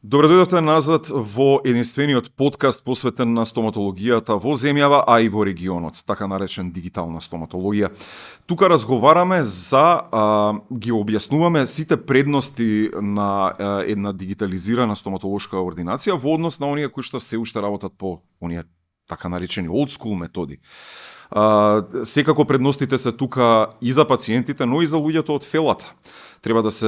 Добре дојдовте назад во единствениот подкаст посветен на стоматологијата во земјава, а и во регионот, така наречен дигитална стоматологија. Тука разговараме ги објаснуваме сите предности на една дигитализирана стоматолошка ординација во однос на оние кои што се уште работат по оние така наречени old school методи. Секако предностите се тука и за пациентите, но и за луѓето од фелата. Треба да се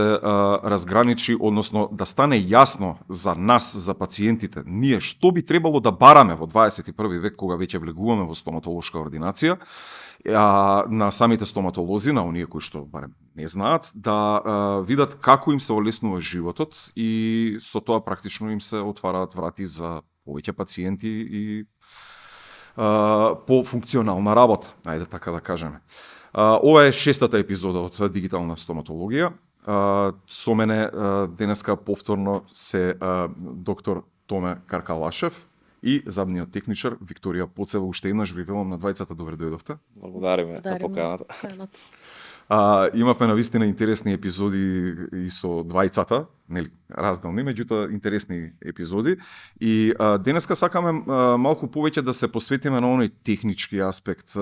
разграничи, односно да стане јасно за нас, за пациентите, ние што би требало да бараме во 21 век кога веќе влегуваме во стоматолошка ординација, на самите стоматолози, на оние кои што барем не знаат, да видат како им се олеснува животот и со тоа практично им се отвараат врати за повеќе пациенти и по функционална работа, ајде така да кажеме. Ова е 6-та епизода од Дигитална стоматологија. Со мене денеска повторно се доктор Томе Каркалашев и задниот техничар Викторија Поцева. Уште еднаш ви велам на двајцата добре дојдовте. Благодариме на поканата. Имавме навистина интересни епизоди и со двајцата, нели, разделни, меѓутоа интересни епизоди. И денеска сакаме малку повеќе да се посветиме на оној технички аспект,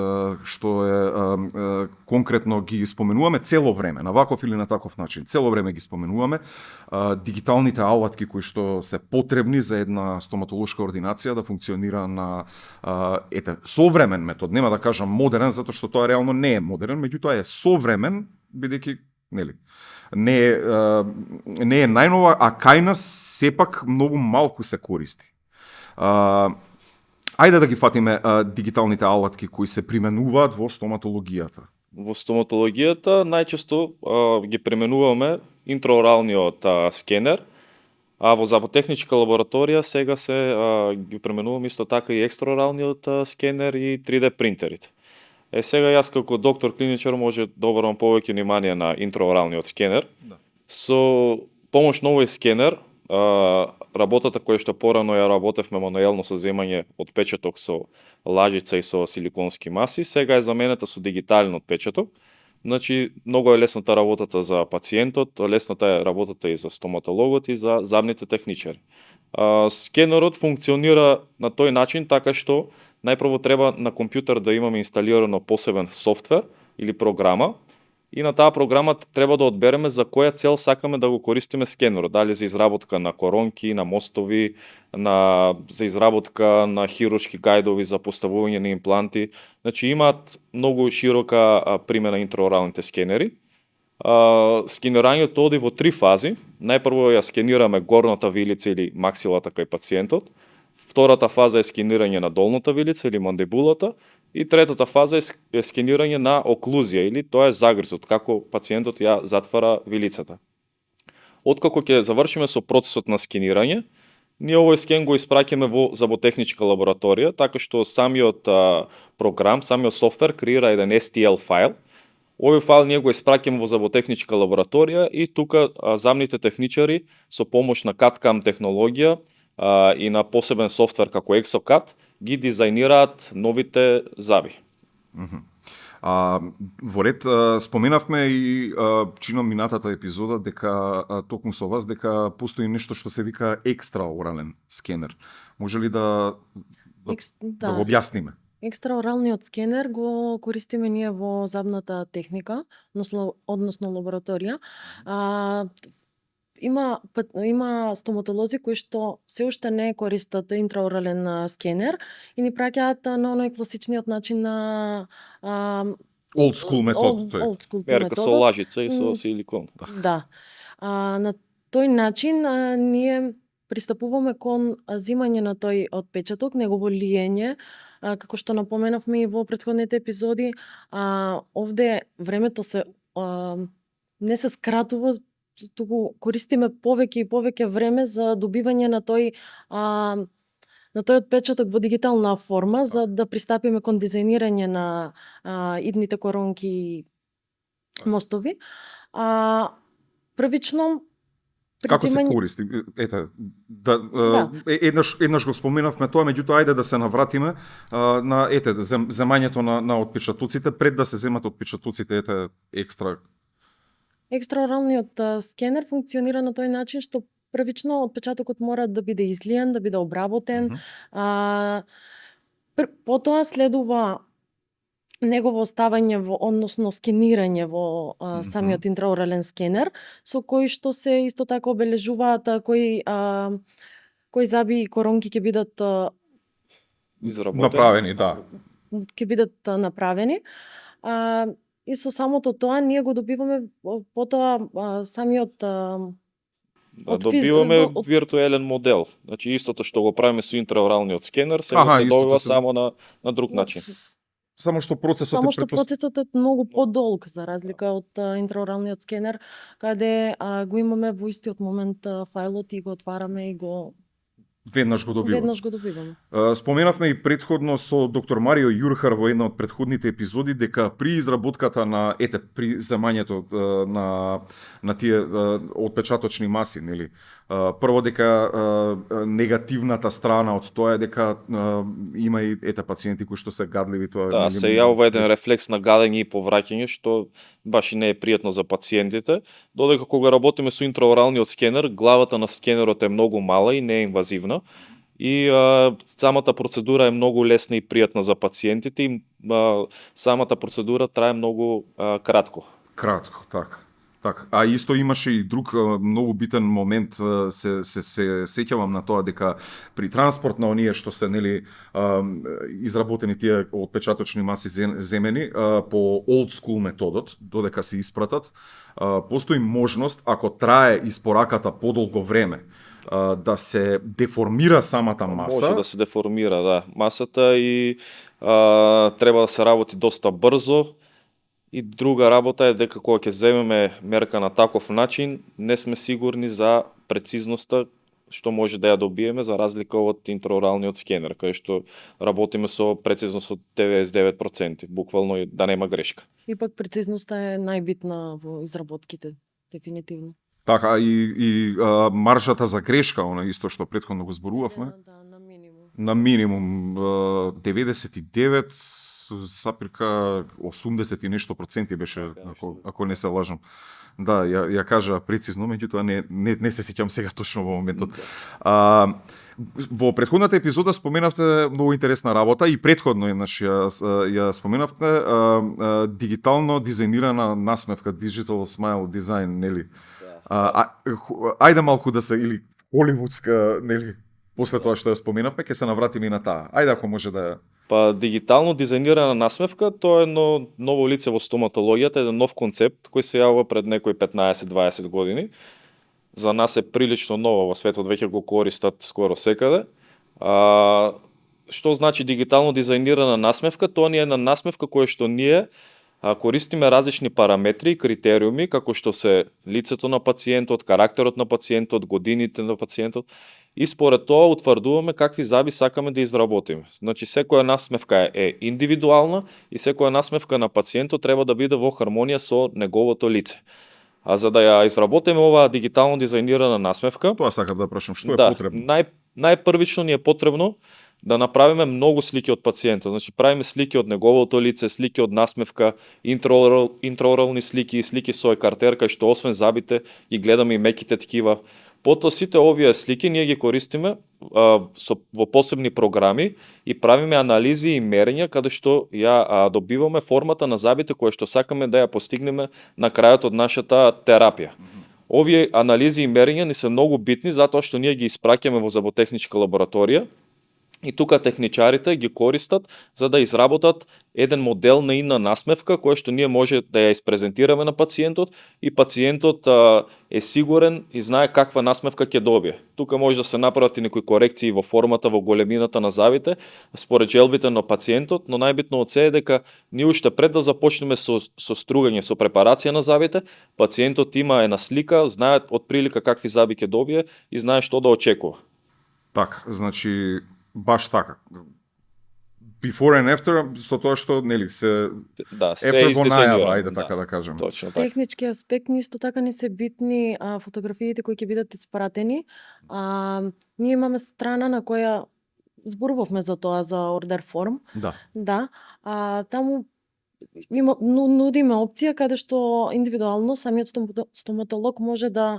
што е конкретно ги споменуваме цело време, на ваков или на таков начин. Цело време ги споменуваме дигиталните алатки кои што се потребни за една стоматолошка ординација да функционира на современ метод. Нема да кажам модерен, затоа што тоа реално не е модерен, меѓутоа е современ, бидејќи нели не е најнова, а кај нас сепак многу малку се користи. Ајде да ги фатиме дигиталните алатки кои се применуваат во стоматологијата. Во стоматологијата најчесто ги применуваме интраоралниот скенер, а во заботехничка лабораторија сега ги применуваме исто така и екстраоралниот скенер и 3D принтерите. Сега јас како доктор клиничар може да обрнам повеќе внимание на интраоралниот скенер. Да. Со помош на овој скенер, работата која што порано ја работевме мануелно со земање отпечаток со лажица и со силиконски маси, сега е заменета со дигитален отпечаток. Значи, многу е лесната работата за пациентот, лесната е работата и за стоматологот и за забните техничари. Скенерот функционира на тој начин така што најпрво треба на компјутер да имаме инсталирано посебен софтвер или програма и на таа програма треба да одбереме за која цел сакаме да го користиме скенерот, дали за изработка на коронки, на мостови, за изработка на хируршки гајдови за поставување на импланти. Значи имаат многу широка примена интраоралните скенери. Скенирањето оди во 3 фази. Најпрво ја скенираме горната вилица или максилата кај пациентот. Втората фаза е скенирање на долната вилица или мандибулата и третата фаза е скенирање на оклузија или тоа е загризот, како пациентот ја затвара вилицата. Откако ќе завршиме со процесот на скенирање, ние овој скен го испраќаме во заботехничка лабораторија, така што самиот програм, самиот софтвер креира еден STL файл. Овој файл ние го испраќаме во заботехничка лабораторија и тука замните техничари со помош на CAD-CAM технологија и на посебен софтвер како ExoCAD ги дизајнираат новите заби. Во ред споменавме и чином минатата епизода дека токму со вас дека постои нешто што се вика екстраорален скенер. Може ли да го објасниме? Екстраоралниот скенер го користиме ние во забната техника, односно лабораторија. Има стоматолози кои што се уште не користат интраорален скенер и ни праќаат на оној класичниот начин на old school метод. Мерка со лажица и со силикон. Да. На тој начин ние пристапуваме кон земање на тој отпечаток, негово лиење, како што напоменавме и во претходните епизоди. Овде времето не се скратува, туку користиме повеќе и повеќе време за добивање на тој отпечаток во дигитална форма, за да пристапиме кон дизајнирање на идните коронки и мостови. Првично Како се користи? Еднаш го споменавме тоа, меѓутоа ајде да се навратиме на земањето на отпечатоците пред да се земат отпечатоците екстра. Екстраоралниот скенер функционира на тој начин што првично отпечатокот мора да биде излиен, да биде обработен. Потоа следува негово ставање во, односно скенирање во самиот интраорален скенер, со кој што се исто така обележуваат кои заби и коронки ќе бидат Направени, да. ќе бидат направени. И со самото тоа ние го добиваме потоа самиот добиваме виртуелен модел. Значи истото што го правиме со интраоралниот скенер, сега се добива само на друг начин. Само што процесот е многу подолг за разлика од интраоралниот скенер, каде го имаме во истиот момент фајлот и го отвараме и го веднаш го добиваме. Споменавме и претходно со доктор Марио Јурхар во една од претходните епизоди дека при изработката при земањето на тие отпечаточни маси, нели, прво дека негативната страна од тоа е дека има и пациенти кои што се гадливи, тоа да, се јавува еден рефлекс на гадење и повраќање што баш и не е пријатно за пациентите, додека кога работиме со интраоралниот скенер, главата на скенерот е многу мала и не е инвазивна и самата процедура е многу лесна и пријатна за пациентите и самата процедура трае многу кратко. Кратко, така. А исто имаше и друг многу битен момент, се сеќавам на тоа дека при транспорт на оние што се нели изработени тие отпечаточни маси земени по old school методот, додека се испратат, постои можност ако трае испораката подолго време да се деформира самата маса. Може да се деформира, да, масата и треба да се работи доста брзо. И друга работа е дека кога ќе земеме мерка на таков начин, не сме сигурни за прецизноста што може да ја добиеме за разлика од интраоралниот скенер, кај што работиме со прецизност од 99%, буквално да нема грешка. Ипак прецизноста е најбитна во изработките, дефинитивно. Така, и маржата за грешка, она исто што претходно го зборувавме. Да, на минимум. На минимум 99 саприка 80 и нешто проценти беше, ако не се лажам. Да, ја кажа прецизно, меѓутоа не се сеќам сега точно во моментот. Во претходната епизода споменавте многу интересна работа и претходно еднаш ја споменавте дигитално дизајнирана насмевка, Digital Smile Design, нели? Ајде малку да се, или холивудска, нели? После тоа што ја споменавме, ќе се навратиме и на таа. Ајде ако може да Па дигитално дизајнирана насмевка, тоа е едно ново лице во стоматологијата, еден нов концепт кој се јавува пред некои 15-20 години. За нас е прилично ново во светот, веќе го користат скоро секаде. Што значи дигитално дизајнирана насмевка? Тоа е една насмевка која што ние користиме различни параметри и критериуми, како што се лицето на пациентот, карактерот на пациентот, годините на пациентот, и според тоа утврдуваме какви заби сакаме да изработиме. Значи секоја насмевка е индивидуална и секоја насмевка на пациентот треба да биде во хармонија со неговото лице. А за да ја изработиме оваа дигитално дизајнирана насмевка, тоа сакам да прашам, што е потребно? Најпрвично ни е потребно да направиме многу слики од пациентот. Значи правиме слики од неговото лице, слики од насмевка, интраорални слики, слики со екартер, кај што освен забите ги гледаме и меките ткива. Потоа сите овие слики ние ги користиме во посебни програми и правиме анализи и мерења каде што ја добиваме формата на забите која што сакаме да ја постигнеме на крајот од нашата терапија. Овие анализи и мерења ни се многу битни затоа што ние ги испраќаме во зъботехничка лабораторија и тука техничарите ги користат за да изработат еден модел на една насмевка која што ние може да ја испрезентираме на пациентот и пациентот е сигурен и знае каква насмевка ќе добие. Тука може да се направат и некои корекции во формата, во големината на завите, според желбите на пациентот, но најбитно од се е дека ние уште пред да започнеме со стругање, со препарација на завите, пациентот има една слика, знае од прилика какви заби ќе добие и знае што да очекува. Так, значи баш така. Before and after, со тоа што нели се се го најава, ајде така да кажеме. Точно така. Технички аспекти исто така не се битни фотографиите кои ќе бидат испратени. Ние имаме страна на која зборувавме за тоа, за order form. Да. Таму нудиме опција каде што индивидуално самиот стоматолог може да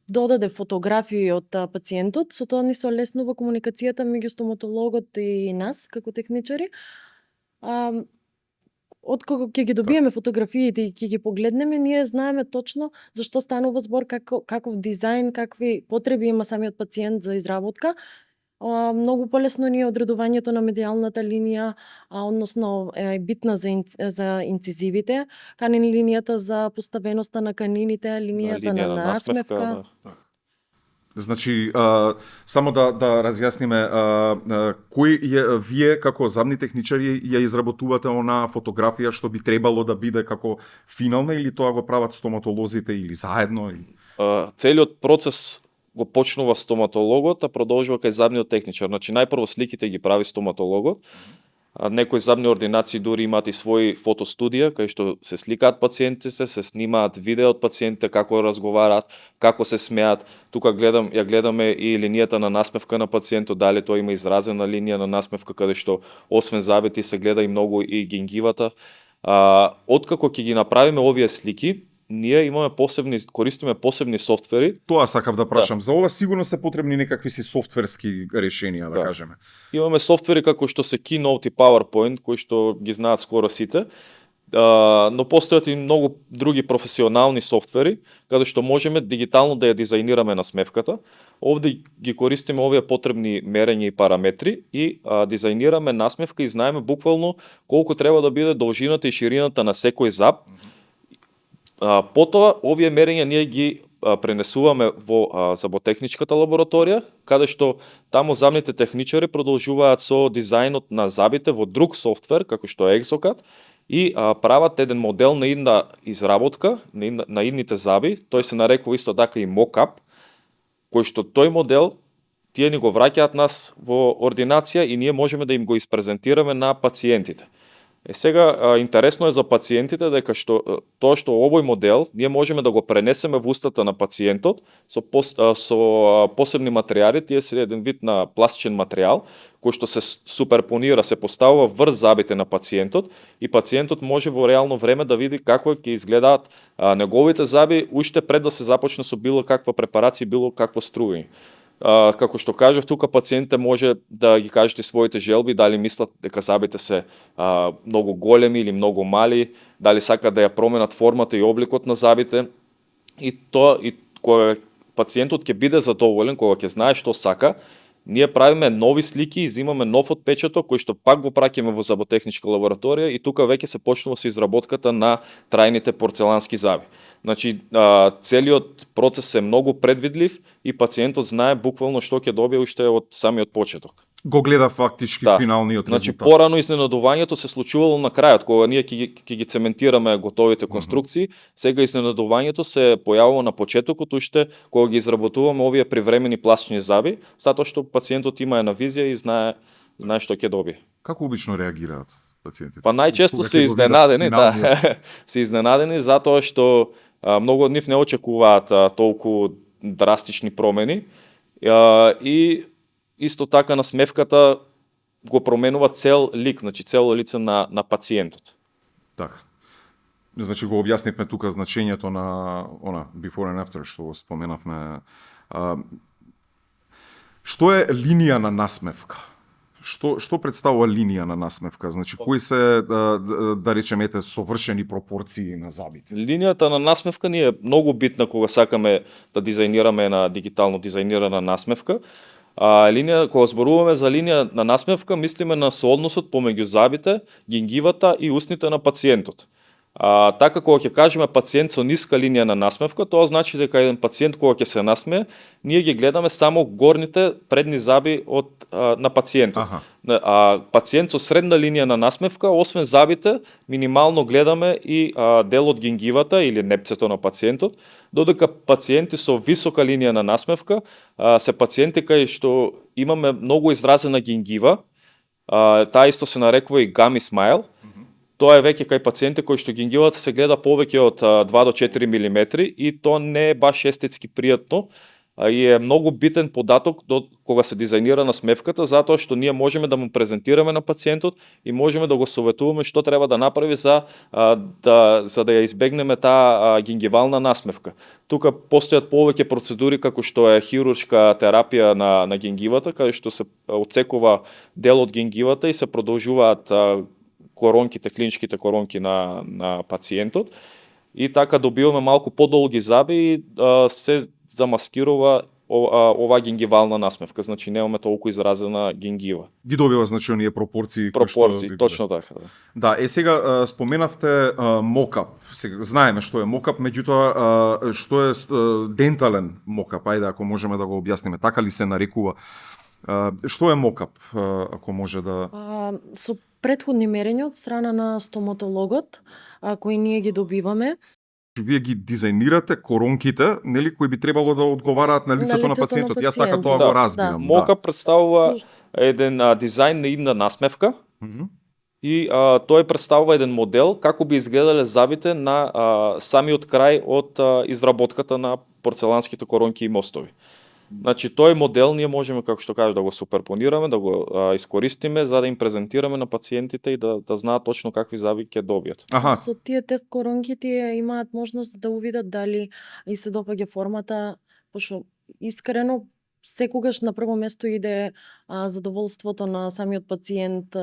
додаде фотографии од пациентот, со тоа ни се олеснува комуникацијата меѓу стоматологот и нас како техничари. Откако ќе ги добиеме фотографиите и ќе ги погледнеме, ние знаеме точно за што станува збор, каков дизајн, какви потреби има самиот пациент за изработка. Многу полесно ни е одредувањето на медијалната линија, односно е битна за инцизивите, канин линијата за поставеноста на канините, линијата на насмевка. Значи, само да разјасниме, вие како забни техничари ја изработувате онаа фотографија што би требало да биде како финална, или тоа го прават стоматолозите или заедно? Целиот процес го почнува стоматологот, а продолжува кај забниот техничар. Значи, најпрво сликите ги прави стоматологот, некои забни ординации дури имаат и своји фотостудија, кај што се сликаат пациентите, се снимаат видео од пациентите, како разговараат, како се смеат. Тука ја гледаме и линијата на насмевка на пациентот, дали тој има изразена линија на насмевка, каде што освен забите се гледа и многу и гингивата. Откако ќе ги направиме овие слики, ние користиме посебни софтвери. Тоа сакав да прашам. За ова сигурно се потребни некакви си софтверски решенија, да кажеме. Имаме софтвери како што се Keynote и PowerPoint, кои што ги знаат скоро сите, но постојат и многу други професионални софтвери, каде што можеме дигитално да ја дизајнираме насмевката. Овде ги користиме овие потребни мерења и параметри и дизајнираме насмевка и знаеме буквално колку треба да биде должината и ширината на секој заб. Потоа, овие мерења ние ги пренесуваме во заботехничката лабораторија, каде што таму забните техничари продолжуваат со дизајнот на забите во друг софтвер, како што е Exocad, и прават еден модел на идна изработка, на идните заби, тој се нарекува исто така и mock-up, кој што тој модел тие ни го враќаат нас во ординација и ние можеме да им го испрезентираме на пациентите. Сега, интересно е за пациентите дека тоа што овој модел ние можеме да го пренесеме во устата на пациентот со посебни материјали, тие се еден вид на пластичен материјал кој што се суперпонира, се поставува врз забите на пациентот и пациентот може во реално време да види како ќе изгледаат неговите заби уште пред да се започне со било каква препарација, било какво струјање. Како што кажав, тука пациентите може да ги кажете своите желби, дали мислат дека забите се многу големи или многу мали, дали сакат да ја променат формата и обликот на забите. И кога пациентот ќе биде задоволен, кога ќе знае што сака, ние правиме нови слики и изимаме нов отпечаток кој што пак го праќаме во заботехничка лабораторија и тука веќе се почнува со изработката на трајните порцелански заби. Значи, целиот процес е многу предвидлив и пациентот знае буквално што ќе добие уште од самиот почеток. Го гледа фактички финалниот резултат. Значи, порано изненадувањето се случувало на крајот, кога ние ќе ги цементираме готовите конструкции, сега изненадувањето се појавува на почетокот уште кога ги изработуваме овие привремени пластични заби, затоа што пациентот има една визија и знае што ќе добие. Како обично реагираат пациентите? Па најчесто се изненадени, се изненадени затоа што многу од нив не очекуваат толку драстични промени и исто така насмевката го променува цел лик, значи цело лице на пациентот. Така. Значи го објаснивме тука значењето на before and after што го споменавме. Што е линија на насмевка? Што представува линија на насмевка? Значи, кои се, да речеме, совршени пропорции на забите? Линијата на насмевка ни е многу битна кога сакаме да дизајнираме на дигитално дизајнирана насмевка. Кога зборуваме за линија на насмевка, мислиме на соодносот помеѓу забите, гингивата и устните на пациентот. Така кога ќе кажеме пациент со ниска линија на насмевка, тоа значи дека еден пациент кога ќе се насмее, ние ги гледаме само горните предни заби на пациентот. Пациент со средна линија на насмевка, освен забите, минимално гледаме и дел од гингивата или непцето на пациентот, додека пациенти со висока линија на насмевка се пациенти кај што имаме многу изразена гингива, таа исто се нарекува и гами смайл. Тоа е веќе кај пациенти кои што гингивата се гледа повеќе од 2 до 4 мм и тоа не е баш естетски пријатно и е многу битен податок до кога се дизајнира насмевката, затоа што ние можеме да му презентираме на пациентот и можеме да го советуваме што треба да направи за да ја избегнеме таа гингивална насмевка. Тука постојат повеќе процедури како што е хируршка терапија на гингивата, каде што се отсекува дел од гингивата и се продолжуваат коронките, клиничките коронки на пациентот. И така добиваме малку подолги заби и се замаскирува оваа гингивална насмевка, значи немаме толку изразена гингива. Ги добива значи оние пропорции Точно така. Да, сега споменавте мокап. Сега знаеме што е мокап, меѓутоа што е дентален мокап? Ајде ако можеме да го објасниме. Така ли се нарекува? Што е мокап, ако може да... Со претходни мерења од страна на стоматологот, кои ние ги добиваме. Вие ги дизајнирате коронките, нели, кои би требало да одговараат на лицето на пациентот. Јас така тоа го разбирам. Мокап представува еден дизајн на идна насмевка и тој представува еден модел како би изгледале забите на самиот крај од изработката на порцеланските коронки и мостови. Значи тој модел ние можеме, како што кажеш, да го суперпонираме, да го искористиме за да им презентираме на пациентите и да знаат точно какви заби ќе добијат. Со тие тест коронки тие имаат можност да увидат дали и се допаѓа формата, пошто искрено секогаш на прво место иде задоволството на самиот пациент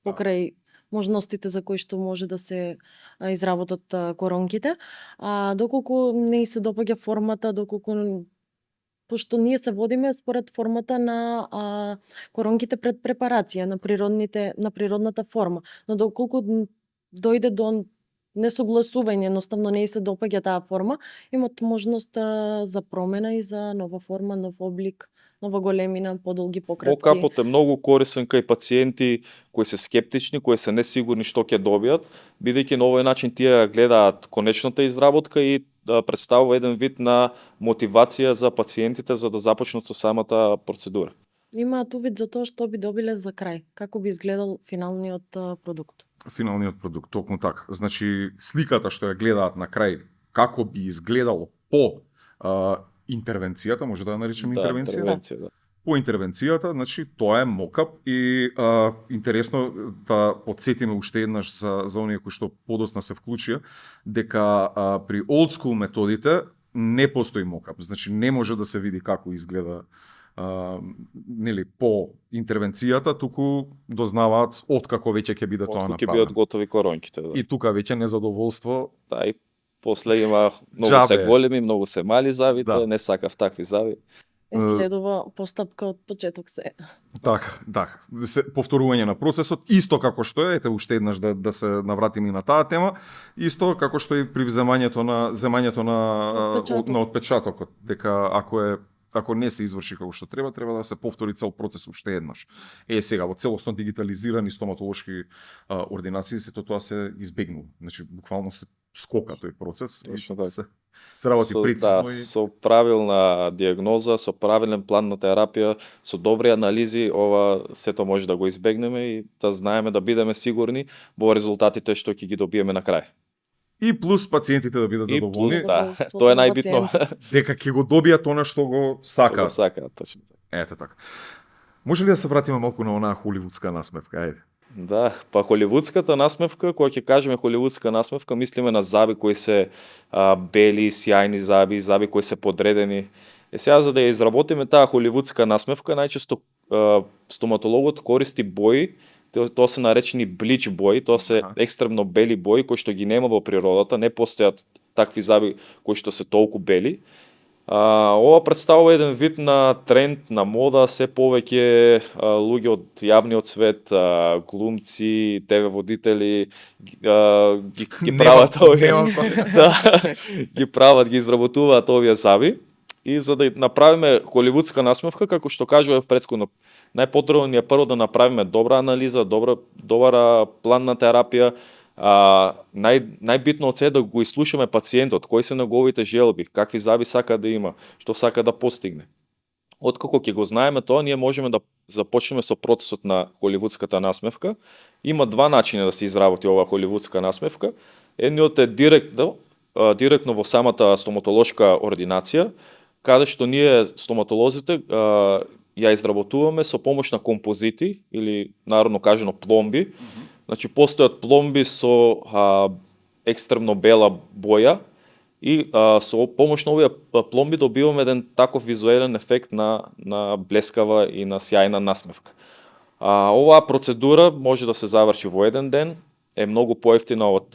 покрај можностите за кои што може да се изработат коронките. Доколку не се допаѓа формата, доколку пошто ние се водиме според формата на коронките пред препарација, на природната форма. Но доколку дојде до несогласување, едноставно не се допаѓа таа форма, имат можност за промена и за нова форма, нов облик, нова големина, подолги, пократки. Мокапот е многу корисен кај пациенти кои се скептични, кои се несигурни што ќе добијат, бидејќи на овој начин тие гледаат конечната изработка и представува еден вид на мотивација за пациентите за да започнат со самата процедура. Имаат увид за тоа што би добиле за крај, како би изгледал финалниот продукт. Финалниот продукт, токму така. Значи сликата што ја гледаат на крај, како би изгледало по интервенцијата, може да ја наречеме интервенција? Да. По интервенцијата, значи тоа е мокап и интересно да подсетиме уште еднаш за оние кои што подоцна се вклучија, дека при old school методите не постои мокап. Значи не може да се види како изгледа нели по интервенцијата, туку дознаваат откако веќе ќе биде тоа направено. Ќе бидат готови коронките. Да. И тука веќе незадоволство. Да, и после има многу се големи, многу се мали завите, не сакав такви зави. Следува постапка од почеток се. Така, повторување на процесот, исто како што е, ете уште еднаш да се навратиме и на таа тема, исто како што и при земањето на отпечатокот, дека ако не се изврши како што треба да се повтори цел процес уште еднаш. Сега во целосно дигитализирани стоматолошки ординации сето тоа се избегнува. Значи буквално се скока тој процес. Се работи прецизно и со правилна диагноза, со правилен план на терапија, со добри анализи, ова сето може да го избегнеме и да знаеме, да бидеме сигурни во резултатите што ќе ги добиеме на крај. И плюс пациентите да бидат задоволни. Тоа е најбитно. Дека ќе го добијат она што го сака. Го сака, точно. Ете така. Може ли да се вратиме малку на онаа холивудска насмевка? Ајде. Да, па холивудската насмевка, кога ќе кажеме холивудска насмевка, мислиме на заби кои се бели, сјајни заби кои се подредени. Сега за да ја изработиме таа холивудска насмевка, најчесто стоматологот користи бои, тоа се наречени блич бои, тоа се екстремно бели бои кои што ги нема во природата, не постојат такви заби кои што се толку бели. Ова представува еден вид на тренд, на мода, се повеќе луѓе од јавниот свет, глумци, ТВ водители ги прават овие. Ги изработуваат овие заби. И за да направиме холивудска насмевка, како што кажував претходно, најпотребно ни е прво да направиме добра анализа, добра план на терапија. Најбитно од се е да го изслушаме пациентот, кои се неговите желби, какви заби сака да има, што сака да постигне. Откако ќе го знаеме тоа, ние можеме да започнеме со процесот на холивудската насмевка. Има два начина да се изработи оваа холивудска насмевка. Едниот е директно во самата стоматолошка ординација, каде што ние стоматолозите ја изработуваме со помош на композити или народно кажано пломби. Значи постојат пломби со екстремно бела боја и со помош на овие пломби добиваме еден таков визуелен ефект на блескава и на сјајна насмевка. Оваа процедура може да се заврши во еден ден, е многу поевтина од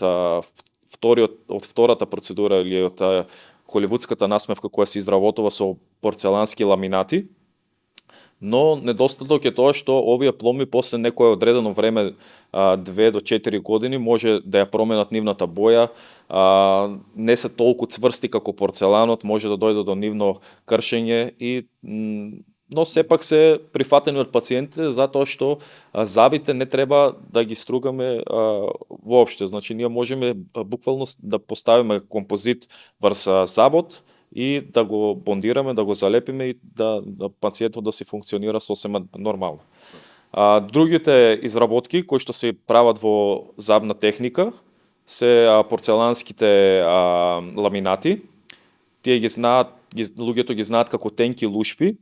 втората процедура или од холивудската насмевка која се изработува со порцелански ламинати. Но недостаток е тоа што овие пломби после некое одредено време, 2 до 4 години, може да ја променат нивната боја, не се толку цврсти како порцеланот, може да дојде до нивно кршење но сепак се прифатени од пациентите затоа што забите не треба да ги стругаме воопште. Значи ние можеме буквално да поставиме композит врз забот и да го бондираме, да го залепиме и да пациентот да си функционира сосема нормално. Другите изработки кои што се прават во забна техника се порцеланските ламинати. Тие ги знаат, луѓето ги знаат како тенки лушпи.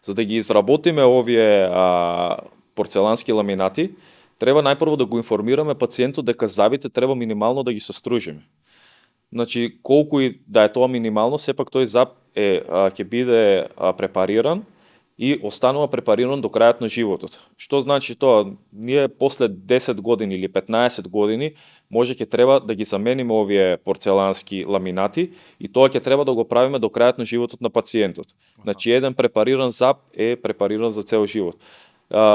За да ги изработиме овие порцелански ламинати, треба најпрво да го информираме пациентот дека забите треба минимално да ги состружиме. Значи, колку и да е тоа минимално, сепак тој заб ќе биде препариран и останува препариран до крајот на животот. Што значи тоа? Ние после 10 години или 15 години може ќе треба да ги замениме овие порцелански ламинати и тоа ќе треба да го правиме до крајот на животот на пациентот. Значи, еден препариран заб е препариран за цел живот.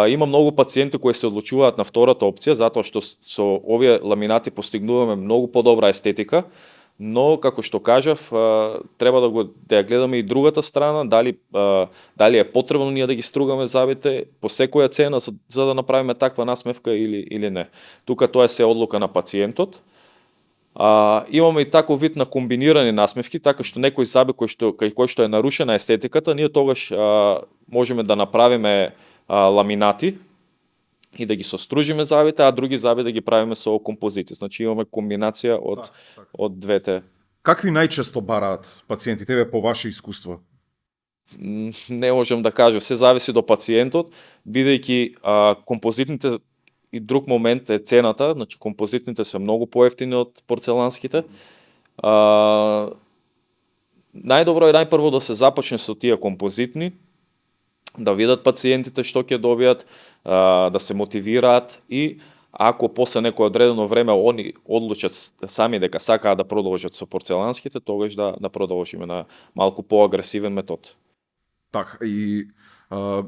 Има многу пациенти кои се одлучуваат на втората опција, затоа што со овие ламинати постигнуваме многу подобра естетика, но како што кажав, треба да ја гледаме и другата страна, дали е потребно ние да ги стругаме забите по секоја цена за да направиме таква насмевка или не. Тука тоа е се одлука на пациентот. Имаме и таков вид на комбинирани насмевки, така што некои заби кој што е нарушена естетиката, ние тогаш можеме да направиме ламинати и да ги состружиме забите, а други заби да ги правиме со композити. Значи имаме комбинација од двете. Какви најчесто бараат пациенти тебе по ваше искуство? Не можам да кажам, се зависи до пациентот, бидејќи композитните и друг момент е цената, значи композитните се многу поевтини од порцеланските. Најдобро е најпрво да се започне со тие композитни, да видат пациентите што ќе добијат, да се мотивираат и ако после некое одредено време они одлучат сами дека сакаат да продолжат со порцеланските, тогаш да продолжиме на малку поагресивен метод. Так, и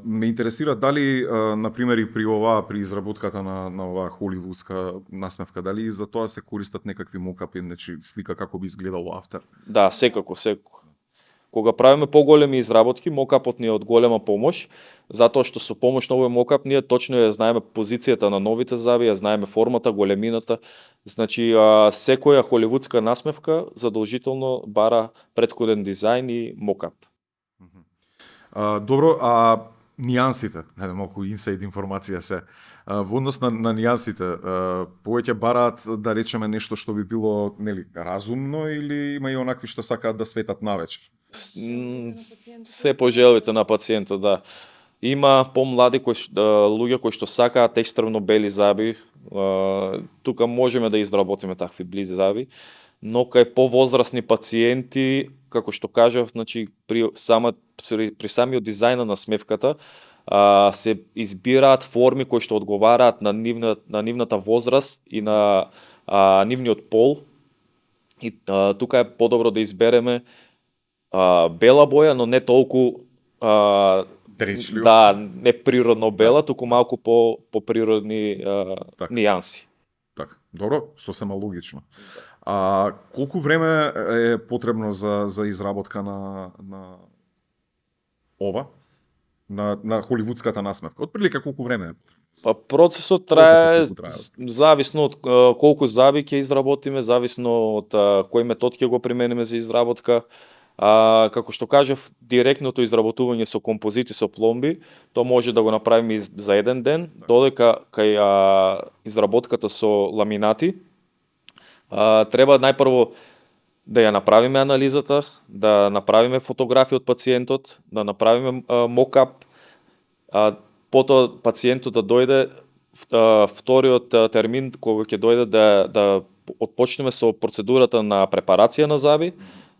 ме интересира дали, например, и при изработката на оваа холивудска насмевка, дали за тоа се користат некакви мокапи, значи слика како би изгледало автор? Да, секако. Кога правиме поголеми изработки, мокапот ни е од голема помош, затоа што со помош на овој мокап ние точно ја знаеме позицијата на новите заби, ја знаеме формата, големината. Значи, секоја холивудска насмевка задолжително бара претходен дизајн и мокап. Добро, нијансите, малку инсайд информација се. Во однос на нијансите, повеќе бараат да речеме нешто што би било разумно или има и онакви што сакаат да светат навечер? Се по желбите на пациентот, да. Има помлади луѓе кои што сакаат екстремно бели заби, тука можеме да изработиме такви близи заби, но кај повозрасни пациенти, како што кажав, значи при самиот дизајн на смевката, се избираат форми кои што одговараат на нивната возраст и на нивниот пол. И тука е подобро да избереме бела боја, но не толку дречливо. Да, не природно бела, туку малку по природни нијанси. Така, добро, сосема логично. Колку време е потребно за изработка на ова? На холивудската насмевка? Отприлика колку време е? Процесот трае зависно од колку заби ќе изработиме, зависно од кој метод ќе го примениме за изработка. Како што кажав, директното изработување со композити, со пломби, тоа може да го направиме за еден ден, додека кај изработката со ламинати, треба најпрво да ја направиме анализата, да направиме фотографии од пациентот, да направиме мокап, потоа пациентот да дојде вториот термин кога ќе дојде да отпочнеме со процедурата на препарација на зъби,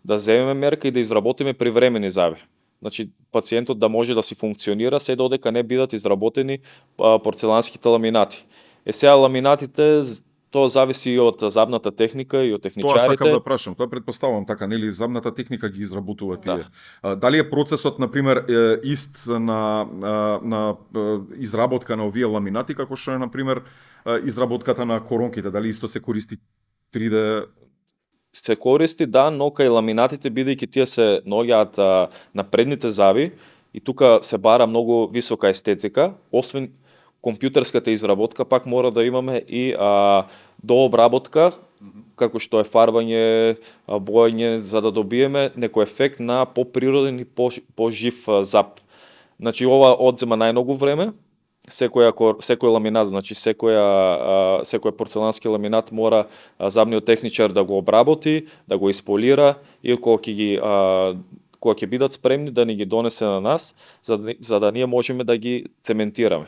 да земеме мерка и да изработиме привремени зъби. Значи пациентот да може да си функционира се додека не бидат изработени порцеланските ламинати. Сега ламинатите тоа зависи и од забната техника и од Тоа техничарите. сакам да прашам, тоа претпоставувам така, нели забната техника ги изработува тие. Да. Дали е процесот на пример ист на изработка на овие ламинати како што е на пример изработката на коронките, дали исто се користи 3D? Се користи, да, но кај ламинатите, бидејќи тие се наоѓаат на предните зъби и тука се бара многу висока естетика, освен компјутерската изработка, пак мора да имаме и дообработка, како што е фарбање, боење, за да добиеме некој ефект на поприроден и пожив зъб. Значи ова одзема најмногу време. Секој ламинат, значи секој порцелански ламинат мора забниот техничар да го обработи, да го исполира и кога ќе бидат спремни да ни ги донесе на нас, за да ние можеме да ги цементираме.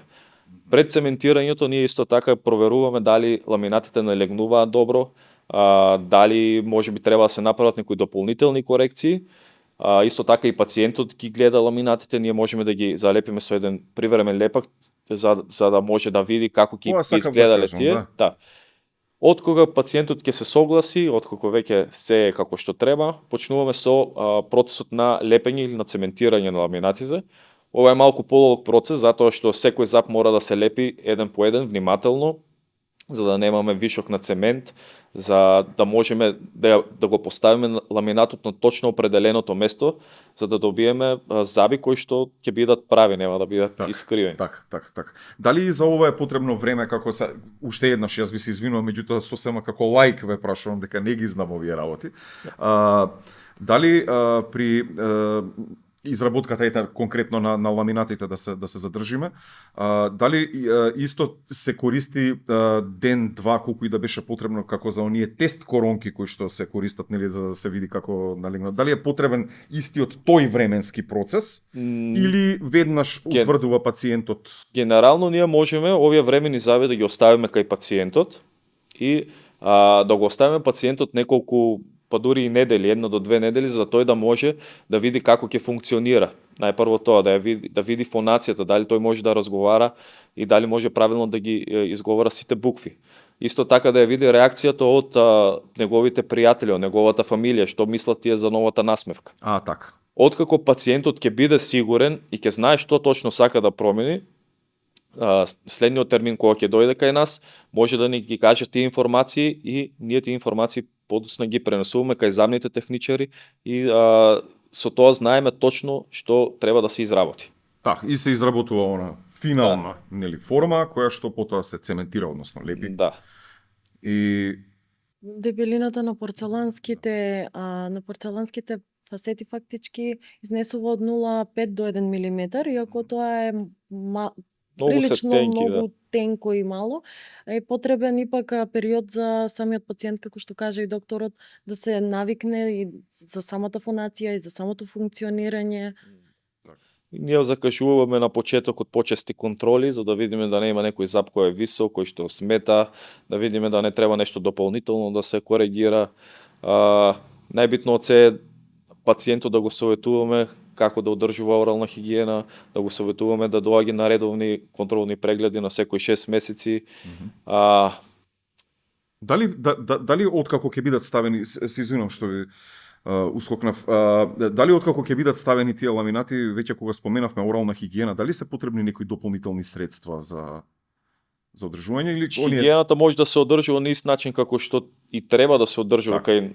Пред цементирањето ние исто така проверуваме дали ламинатите не легнуваат добро, дали можеби треба да се направат некои дополнителни корекции. Исто така и пациентот ги гледа ламинатите, ние можеме да ги залепиме со еден привремен лепак за да може да види како ќе изгледале тие. Да. Откога пациентот ќе се согласи, откога веќе се е како што треба, почнуваме со процесот на лепење или на цементирање на ламинатите. Ова е малку подолг процес, затоа што секој зъб мора да се лепи еден по еден, внимателно, за да немаме вишок на цемент, за да можеме да го поставиме ламинатот на точно определеното место, за да добиеме зъби кои што ќе бидат прави, нема да бидат искривени. Так. Дали за ова е потребно време, како уште еднаш јас би се извинувам, меѓутоа сосема како лаик ве прашувам дека не ги знам овие работи. Дали при изработката ета конкретно на ламинатите да се задржиме, дали исто се користи ден-два колку и да беше потребно како за оние тест коронки кои што се користат, нели, за да се види како налегнат. Дали е потребен истиот тој временски процес или веднаш утврдува пациентот? Генерално ние можеме овие времени зъби да ги оставиме кај пациентот и да го оставиме пациентот неколку, па дури и недели, 1 до 2 недели, за да тој да може да види како ќе функционира. Најпрво тоа, да види фонацијата, дали тој може да разговара и дали може правилно да ги изговара сите букви. Исто така да ја види реакцијата од неговите пријатели, од неговата фамилија, што мислат тие за новата насмевка. Така. Откако пациентот ќе биде сигурен и ќе знае што точно сака да промени, следниот термин кога ќе дојде кај нас, може да ни ги каже тие информации и ние тие информации подоцна ги пренесуваме кај забните техничари и со тоа знаеме точно што треба да се изработи. Так, и се изработува она финална, нели, форма која што потоа се цементира, односно лепи. Да. И дебелината на порцеланските фасети фактички изнесува од 0,5 до 1 милиметар, иако тоа е прилично многу тенко и мало, е потребен ипак период за самиот пациент, како што кажа и докторот, да се навикне и за самата фонација и за самото функционирање. Ние закажуваме на почетокот почести контроли, за да видиме да не има некој зъб кој е висок, кој што смета, да видиме да не треба нешто дополнително да се коригира. Најбитно е пациентот да го советуваме како да одржува орална хигиена, да го советуваме да доаѓа на редовни контролни прегледи на секои 6 месеци. Дали откако ќе бидат ставени, се извинувам што ви ускокнав, дали откако ќе бидат ставени тие ламинати, веќе кога споменавме орална хигиена, дали се потребни некои дополнителни средства за одржување или хигиената може да се одржува на ист начин како што и треба да се одржува кај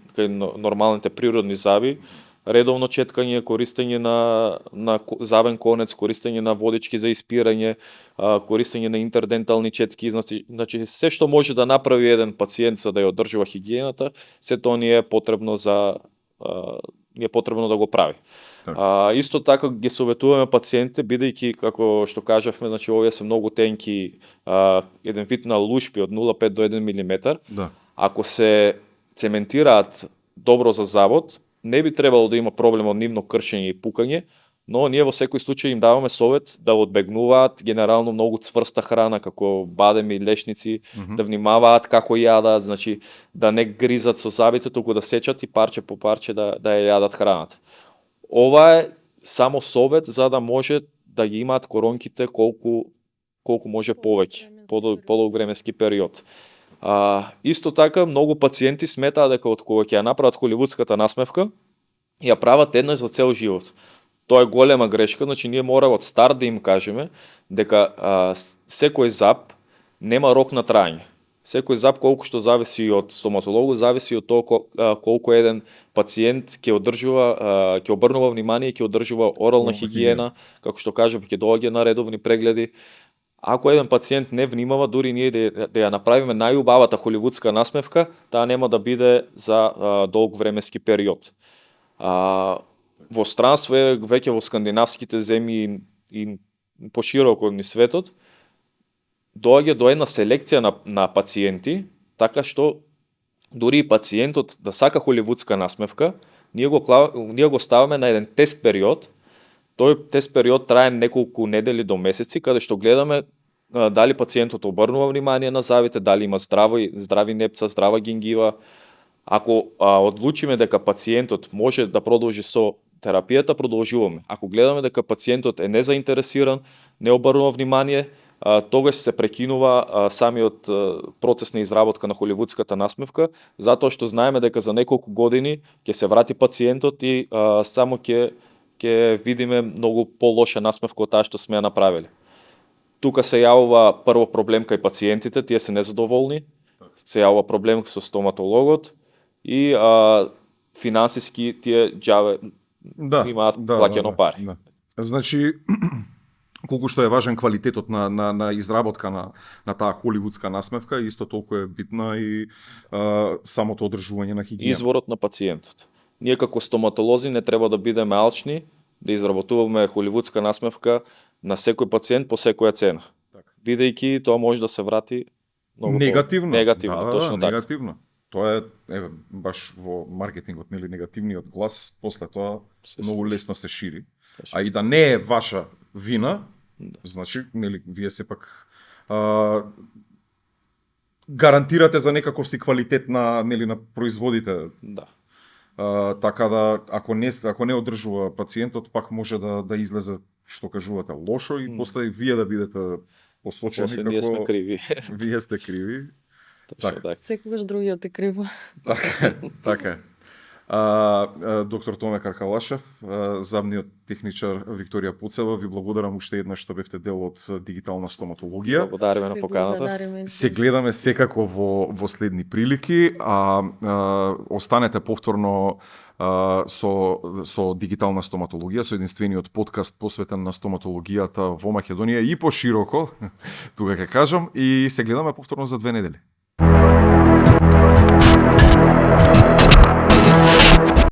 нормалните природни зъби. Редовно четкање, користење на забен конец, користење на водички за испирање, користење на интердентални четки, значи се што може да направи еден пациент за да ја одржува хигиената, се тоа ни е потребно да го прави. Исто така ги советуваме пациентите, бидејќи како што кажавме, значи овие се многу тенки, еден вид на лушпи од 0,5 до 1 милиметар. Да. Ако се цементираат добро за завод, не би требало да има проблем од нивно кршење и пукање, но ние во секој случај им даваме совет да одбегнуваат генерално многу цврста храна, како бадеми, лешници, да внимаваат како јадат, значи да не гризат со забите, туку да сечат и парче по парче да ја јадат храната. Ова е само совет за да може да ги имаат коронките колку може повеќе, подолг временски период. Исто така, многу пациенти сметаат дека од кога ќе ја направат холивудската насмевка, ја прават еднаш за цел живот. Тоа е голема грешка, значи ние мора од старт да им кажеме дека секој зап нема рок на траење. Секој зап колку што зависи од стоматологот, зависи од тоа колку еден пациент ќе одржува, ќе обрнува внимание и ќе одржува орална хигиена, како што кажам, ќе доаѓа на редовни прегледи. Ако еден пациент не внимава, дури ние да ја направиме најубавата холивудска насмевка, таа нема да биде за долг временски период. Во странство е веќе во скандинавските земји и пошироко низ светот, доаѓа до една селекција на пациенти, така што дури и пациентот да сака холивудска насмевка, ние го ставаме на еден тест период. Тој тест период трае неколку недели до месеци, каде што гледаме дали пациентот обрнува внимание на зъбите, дали има здрави непца, здрава гингива. Ако одлучиме дека пациентот може да продолжи со терапијата, продолжуваме. Ако гледаме дека пациентот е незаинтересиран, не обрнува внимание, тогаш се прекинува самиот процес на изработка на холивудската насмевка, затоа што знаеме дека за неколку години ќе се врати пациентот и само ќе видиме многу полоша насмевка од таа што сме ја направиле. Тука се јавува прво проблем кај пациентите, тие се незадоволни, се јавува проблем со стоматологот и финансиски тие џаве имаат плаќено пари. Да. Значи, колку што е важен квалитетот на изработка на таа холивудска насмевка, исто толку е битна и самото одржување на хигиена. Изворот на пациентот. Ние како стоматолози не треба да бидеме алчни, да изработуваме холивудска насмевка на секој пациент по секоја цена. Бидејќи тоа може да се врати многу негативно. Негативно, точно така. Негативно. Тоа е баш во маркетингот, нели, негативниот глас, после тоа многу лесно се шири. А и да не е ваша вина, значи, нели, вие сепак гарантирате за некаков си квалитет на производите. Да. Така да, ако не одржува пациентот, пак може да излезе, што кажувате, лошо и после вие да бидете посочени После како ние сме криви. Вие сте криви. Така. Секогаш другиот е криво. Така е. Доктор Томе Каркалашев, замниот техничар Викторија Пуцева, ви благодарам уште еднаш што бевте дел од дигитална стоматологија. Благодариме на поканата. Се гледаме секако во следни прилики, останете повторно со дигитална стоматологија, со единствениот подкаст посветен на стоматологијата во Македонија и пошироко, тука ќе кажам, и се гледаме повторно за 2 недели.